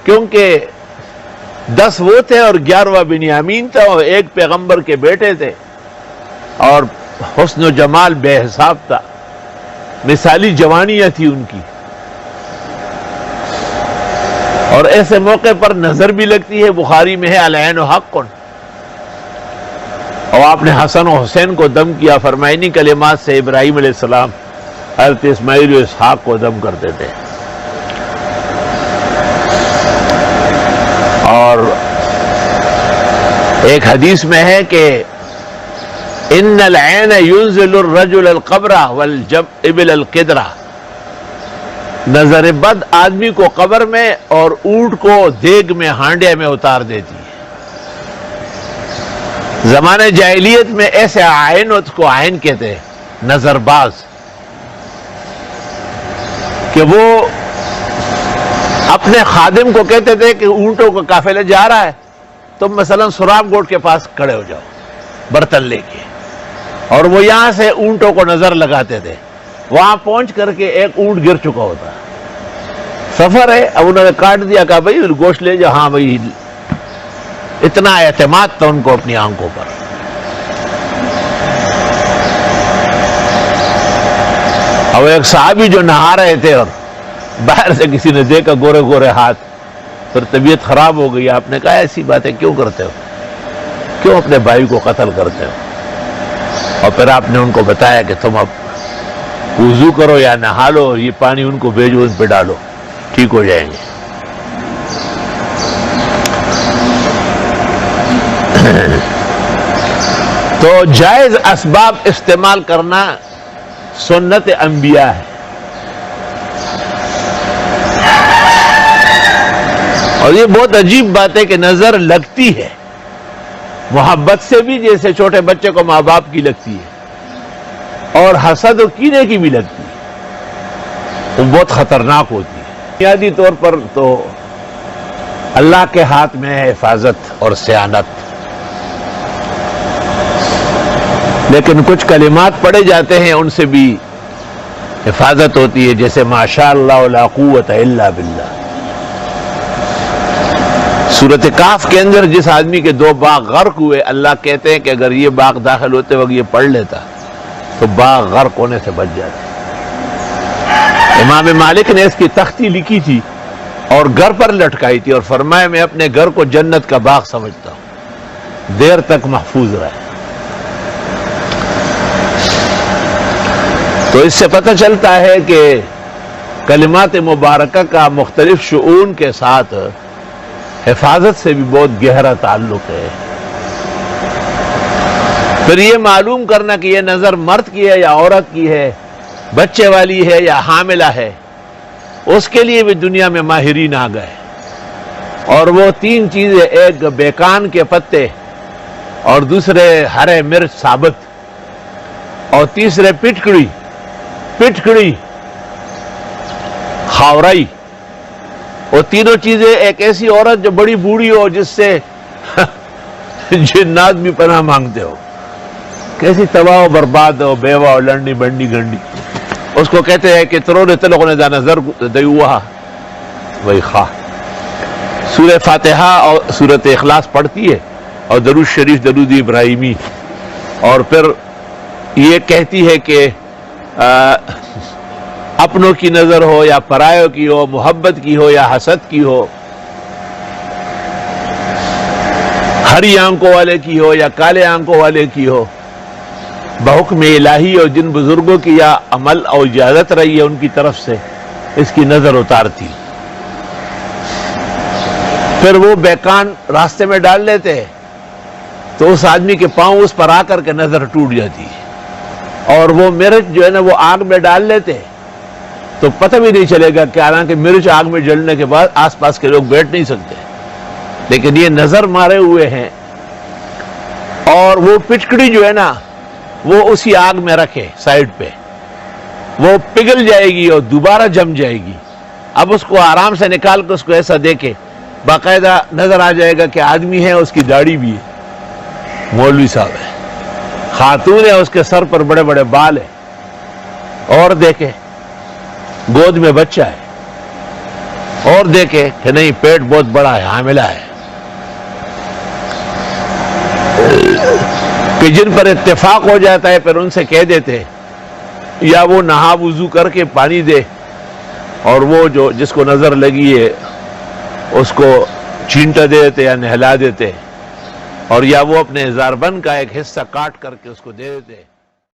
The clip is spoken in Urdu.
کیونکہ 10 وہ تھے اور 11واں بنیامین تھا، اور ایک پیغمبر کے بیٹے تھے، اور حسن و جمال بے حساب تھا، مثالی جوانیاں تھی ان کی. اور ایسے موقع پر نظر بھی لگتی ہے. بخاری میں ہے العین حق. اور آپ نے حسن و حسین کو دم کیا، فرمائنی کلمات سے ابراہیم علیہ السلام حضرت اسماعیل و اسحاق کو دم کرتے تھے. اور ایک حدیث میں ہے کہ ان العین ينزل الرجل القبر والابل القدرہ، نظر بد آدمی کو قبر میں اور اونٹ کو دیگ میں ہانڈے میں اتار دیتی ہے. زمانے جاہلیت میں ایسے عین کو عین کہتے ہیں، نظر باز، کہ وہ اپنے خادم کو کہتے تھے کہ اونٹوں کا قافلہ جا رہا ہے، تم مثلا سراب گوٹ کے پاس کھڑے ہو جاؤ برتن لے کے، اور وہ یہاں سے اونٹوں کو نظر لگاتے تھے. وہاں پہنچ کر کے ایک اونٹ گر چکا ہوتا، سفر ہے، اب انہوں نے کاٹ دیا، کہا بھائی گوشت لے جاؤ. ہاں بھائی، اتنا اعتماد تھا ان کو اپنی آنکھوں پر. اور ایک صحابی جو نہا رہے تھے اور باہر سے کسی نے دیکھا گورے گورے ہاتھ، پھر طبیعت خراب ہو گئی. آپ نے کہا ایسی باتیں کیوں کرتے ہو، کیوں اپنے بھائی کو قتل کرتے ہو؟ اور پھر آپ نے ان کو بتایا کہ تم اب وضو کرو یا نہا لو، یہ پانی ان کو بھیجو، ان پہ ڈالو، ٹھیک ہو جائیں گے. تو جائز اسباب استعمال کرنا سنت انبیاء ہے. اور یہ بہت عجیب بات ہے کہ نظر لگتی ہے محبت سے بھی، جیسے چھوٹے بچے کو ماں باپ کی لگتی ہے، اور حسد و کینے کی بھی لگتی ہے. وہ بہت خطرناک ہوتی ہے. بنیادی طور پر تو اللہ کے ہاتھ میں ہے حفاظت اور صیانت، لیکن کچھ کلمات پڑھے جاتے ہیں ان سے بھی حفاظت ہوتی ہے، جیسے ماشاء اللہ لا قوت الا باللہ. سورۃ کہف کے اندر جس آدمی کے 2 باغ غرق ہوئے، اللہ کہتے ہیں کہ اگر یہ باغ داخل ہوتے وقت یہ پڑھ لیتا تو باغ غرق ہونے سے بچ جاتا. امام مالک نے اس کی تختی لکھی تھی اور گھر پر لٹکائی تھی، اور فرمایا میں اپنے گھر کو جنت کا باغ سمجھتا ہوں، دیر تک محفوظ رہے. تو اس سے پتہ چلتا ہے کہ کلمات مبارکہ کا مختلف شؤون کے ساتھ حفاظت سے بھی بہت گہرا تعلق ہے. پھر یہ معلوم کرنا کہ یہ نظر مرد کی ہے یا عورت کی ہے، بچے والی ہے یا حاملہ ہے، اس کے لیے بھی دنیا میں ماہرین آ گئے. اور وہ 3 چیزیں، ایک بیکان کے پتے، اور دوسرے ہرے مرچ ثابت، اور تیسرے پٹکڑی خاورائی. وہ تینوں چیزیں ایک ایسی عورت جو بڑی بوڑھی ہو، جس سے جنات بھی پناہ مانگتے ہو، کیسی تباہ و برباد ہو، بیوہ ہو، لڑنی بنڈی گنڈی، اس کو کہتے ہیں کہ ترون تلق نے دا نظر دیوہا وہی خواہ. سورہ فاتحہ اور سورۃ اخلاص پڑھتی ہے، اور درود شریف درود ابراہیمی، اور پھر یہ کہتی ہے کہ اپنوں کی نظر ہو یا پرایوں کی ہو، محبت کی ہو یا حسد کی ہو، ہری آنکھوں والے کی ہو یا کالے آنکھوں والے کی ہو، بحکم الہی اور جن بزرگوں کی یا عمل اور اجازت رہی ہے ان کی طرف سے اس کی نظر اتارتی. پھر وہ بیکان راستے میں ڈال لیتے ہیں تو اس آدمی کے پاؤں اس پر آ کر کے نظر ٹوٹ جاتی ہے. اور وہ مرچ جو ہے نا وہ آگ میں ڈال لیتے ہیں تو پتہ بھی نہیں چلے گا کہ حالانکہ مرچ آگ میں جلنے کے بعد آس پاس کے لوگ بیٹھ نہیں سکتے، لیکن یہ نظر مارے ہوئے ہیں. اور وہ پچکڑی جو ہے نا وہ اسی آگ میں رکھے سائڈ پہ، وہ پگھل جائے گی اور دوبارہ جم جائے گی. اب اس کو آرام سے نکال کے اس کو ایسا دیکھے، باقاعدہ نظر آ جائے گا کہ آدمی ہے، اس کی داڑھی بھی ہے، مولوی صاحب ہے، خاتون ہے، اس کے سر پر بڑے بڑے بال ہیں، اور دیکھے گود میں بچہ ہے، اور دیکھے کہ نہیں پیٹ بہت بڑا ہے، حاملہ ہے، کہ جن پر اتفاق ہو جاتا ہے پھر ان سے کہہ دیتے، یا وہ نہا وضو کر کے پانی دے، اور وہ جو جس کو نظر لگی ہے اس کو چینٹا دے دیتے یا نہلا دیتے، اور یا وہ اپنے ہزار بند کا ایک حصہ کاٹ کر کے اس کو دے دیتے۔